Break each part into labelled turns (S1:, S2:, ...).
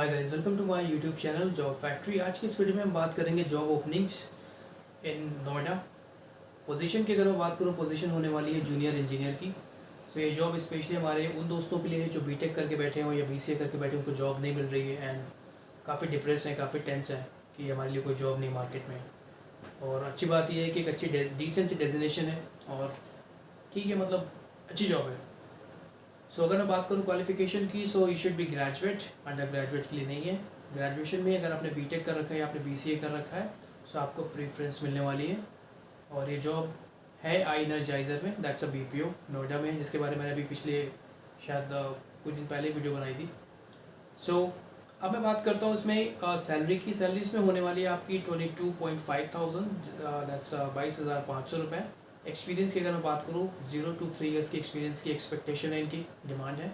S1: Hi guys, welcome to my YouTube channel job factory. आज की इस वीडियो में हम बात करेंगे job openings in Noida. Position की अगर मैं बात करूँ, पोजीशन होने वाली है जूनियर इंजीनियर की। सो ये जॉब स्पेशली हमारे उन दोस्तों के लिए है जो बीटेक करके बैठे हों या बीसीए करके बैठे हैं, उनको जॉब नहीं मिल रही है एंड काफ़ी डिप्रेस हैं, काफ़ी टेंस हैं कि हमारे लिए कोई जॉब नहीं मार्केट में। और अच्छी बात यह है कि एक अच्छी डिसेंट सी डेजिनेशन है और ठीक है, मतलब अच्छी जॉब है। सो अगर मैं बात करूँ क्वालिफिकेशन की, so you should be graduate. Under graduate के लिए नहीं है, ग्रेजुएशन में अगर आपने बीटेक कर रखा है या आपने बीसीए कर रखा है सो आपको प्रेफरेंस मिलने वाली है। और ये जॉब है आई एनर्जाइजर में, दैट्स अ बीपीओ नोएडा में, जिसके बारे में मैंने अभी पिछले शायद कुछ दिन पहले वीडियो बनाई थी। सो अब मैं बात करता हूँ इसमें सैलरी की। सैलरी इसमें होने वाली है आपकी 22,500, दैट्स 22,500 रुपये। एक्सपीरियंस की अगर मैं बात करूँ, 0 to 3 ईयर्स की एक्सपीरियंस की एक्सपेक्टेशन है, इनकी डिमांड है।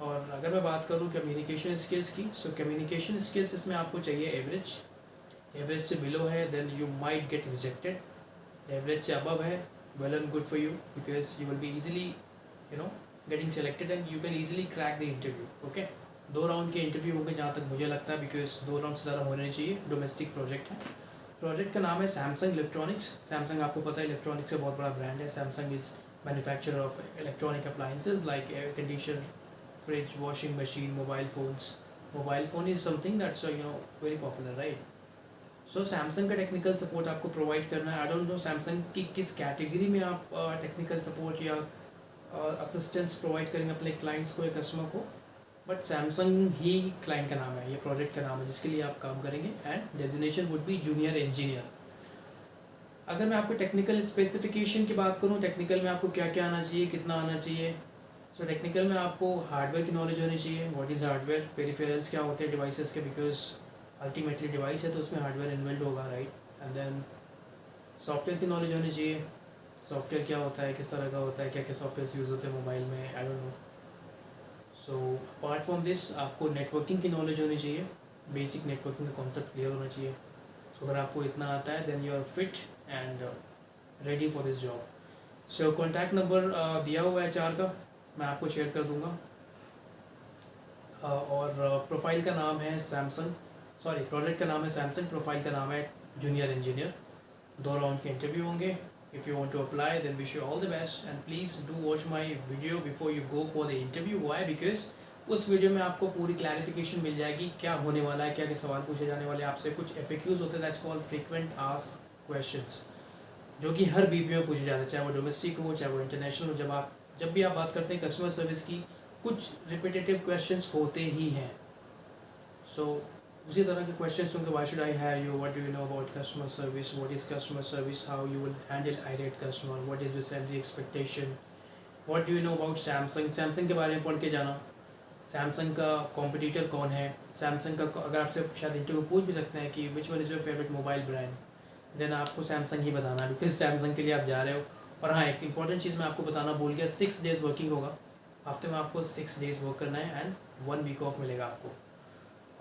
S1: और अगर मैं बात करूँ कम्युनिकेशन स्किल्स की, सो कम्युनिकेशन स्किल्स इसमें आपको चाहिए एवरेज से बिलो है then you might get rejected. Average से अबव है, well and good for you because you will be easily getting selected and you can easily crack the interview. Okay, 2 round के interview होंगे जहाँ तक मुझे लगता है, बिकॉज 2 राउंड से ज़्यादा होने चाहिए। डोमेस्टिक प्रोजेक्ट है। प्रोजेक्ट का नाम है सैमसंग इलेक्ट्रॉनिक्स। सैमसंग आपको पता है इलेक्ट्रॉनिक्स का बहुत बड़ा ब्रांड है। Samsung is manufacturer of electronic appliances like air conditioner, fridge, washing machine, mobile phones. Mobile phone is something that's very popular, right. So Samsung का टेक्निकल सपोर्ट आपको provide करना है। आई डोंट नो सैमसंग की किस category में आप technical support या assistance provide करेंगे अपने क्लाइंट्स को या कस्टमर को, बट सैमसंग ही क्लाइंट का नाम है, ये प्रोजेक्ट का नाम है जिसके लिए आप काम करेंगे। And designation would be junior engineer. अगर मैं आपको टेक्निकल स्पेसिफिकेशन की बात करूँ, टेक्निकल में आपको क्या क्या आना चाहिए, कितना आना चाहिए। सो टेक्निकल में आपको हार्डवेयर की नॉलेज होनी चाहिए। व्हाट इज़ हार्डवेयर, पेरिफेरल्स क्या होते हैं डिवाइसेस के, बिकॉज अल्टीमेटली डिवाइस है तो उसमें हार्डवेयर इन्वॉल्व होगा, राइट। एंड देन सॉफ्टवेयर की नॉलेज होनी चाहिए। सॉफ्टवेयर क्या होता है, किस तरह का होता है, क्या क्या सॉफ्टवेयर यूज़ होते हैं मोबाइल में, I don't know. So apart from this आपको नेटवर्किंग की नॉलेज होनी चाहिए। बेसिक नेटवर्किंग का कॉन्सेप्ट क्लियर होना चाहिए। सो अगर आपको इतना आता है then you are fit and ready for this job. So contact number दिया हुआ है एचआर का, मैं आपको शेयर कर दूंगा। और प्रोफाइल का नाम है सैमसंग, सॉरी प्रोजेक्ट का नाम है सैमसंग, प्रोफाइल का नाम है जूनियर इंजीनियर। 2 राउंड के इंटरव्यू होंगे। If you want to apply, then wish you all the best and please do watch my video before you go for the interview. Why? Because उस video में आपको पूरी clarification मिल जाएगी क्या होने वाला है, क्या क्या सवाल पूछे जाने वाले हैं आपसे। कुछ FAQs होते हैं, that's called frequent asked questions, जो कि हर बीपीओ में पूछे जाते हैं, चाहे वो डोमेस्टिक हो चाहे वो इंटरनेशनल हो। जब भी आप बात करते हैं कस्टमर सर्विस की, कुछ रिपीटेटिव क्वेश्चंस होते ही हैं। सो उसी तरह के क्वेश्चंस होंगे, why should I hire you, what do you know about customer service, what is customer service, how you will handle irate customer, what is your salary expectation, what do you know about Samsung. Samsung के बारे में पढ़ के जाना, Samsung का competitor कौन है। Samsung का अगर आपसे शायद इंटरव्यू पूछ भी सकते हैं कि which one is your favourite mobile brand, then आपको सैमसंग ही बताना है, बिकॉज सैमसंग के लिए आप जा रहे हो। और हाँ, एक इंपॉर्टेंट चीज़ मैं आपको बताना भूल गया, 6 डेज़ वर्किंग होगा हफ्ते में, आपको 6 डेज़ वर्क करना है एंड 1 वीक ऑफ मिलेगा आपको।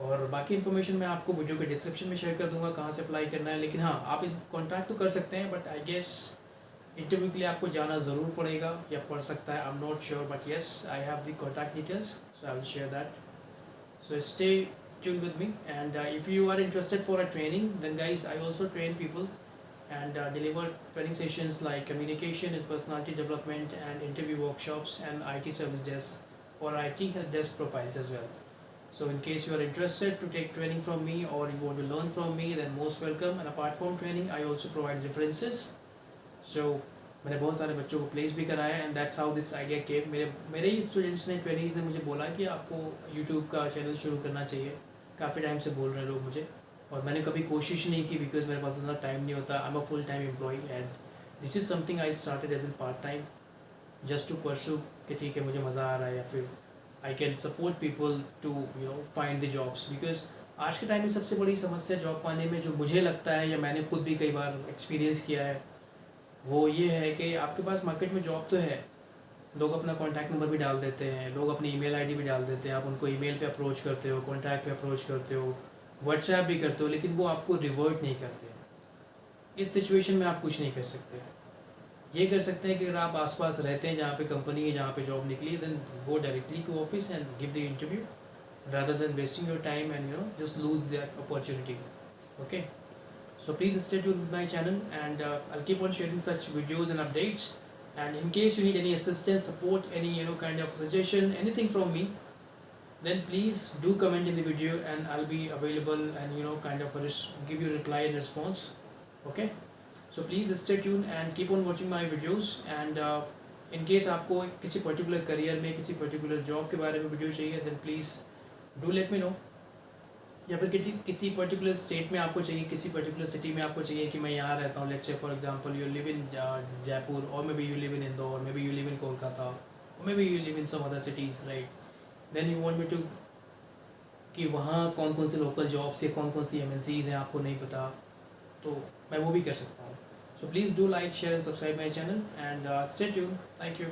S1: और बाकी इन्फॉर्मेशन मैं आपको वीडियो के डिस्क्रिप्शन में शेयर कर दूंगा कहाँ से अप्लाई करना है। लेकिन हाँ, आप कॉन्टैक्ट तो कर सकते हैं, बट आई गेस इंटरव्यू के लिए आपको जाना ज़रूर पड़ेगा या पड़ सकता है, I am not sure, but yes I have the contact details, so I will share that. So stay tuned with me and if you are interested for a training, then guys I also train people and deliver training sessions like communication and personality development and interview workshops and IT service desk or IT help desk profiles as well. So in case you are interested to take training from me or you want to learn from me, then most welcome. And apart from training, I also provide references. So मैंने बहुत सारे बच्चों को place भी कराया and that's how this idea came. मेरे ही students ने, trainings ने मुझे बोला कि आपको यूट्यूब का चैनल शुरू करना चाहिए। काफ़ी टाइम से बोल रहे लोग मुझे, और मैंने कभी कोशिश नहीं की बिकॉज मेरे पास उतना टाइम नहीं होता। I am a full time employee and this is something I started as an part time just to pursue कि ठीक है मुझे मज़ा आ रहा है, या फिर I can support people to find the jobs, because आज के टाइम में सबसे बड़ी समस्या जॉब पाने में जो मुझे लगता है या मैंने खुद भी कई बार एक्सपीरियंस किया है, वो ये है कि आपके पास मार्केट में जॉब तो है, लोग अपना कॉन्टैक्ट नंबर भी डाल देते हैं, लोग अपनी ईमेल आईडी भी डाल देते हैं, आप उनको ईमेल पे अप्रोच करते हो, कॉन्टैक्ट पे अप्रोच करते हो, व्हाट्सएप भी करते हो, लेकिन वो आपको रिवर्ट नहीं करते। इस सिचुएशन में आप कुछ नहीं कर सकते। ये कर सकते हैं कि अगर आप आसपास रहते हैं जहाँ पे कंपनी है, जहाँ पे जॉब निकली है, then go directly to office and give the interview rather than wasting your time and just lose that opportunity. Okay, so please stay tuned with my channel, and I'll keep on sharing such videos and updates. And in case you need any assistance, support, any kind of suggestion, anything from me, then please do comment in the video, and I'll be available and kind of give you reply and response. Okay, so please stay tuned and keep on watching my videos. And in case आपको किसी particular career में किसी particular job के बारे में video चाहिए, then please do let me know. या फिर किसी पर्टिकुलर स्टेट में आपको चाहिए, किसी पर्टिकुलर सिटी में आपको चाहिए कि मैं यहाँ रहता हूँ, let's say for example you live in Jaipur, और maybe you live in Indore, maybe you live in Kolkata, और maybe you live in some other cities, right. Then you want me to कि वहाँ कौन कौन से local jobs या कौन कौन सी MNCs हैं आपको नहीं पता, तो मैं वो भी कर सकता हूँ. So please do like, share and subscribe my channel, and stay tuned. Thank you.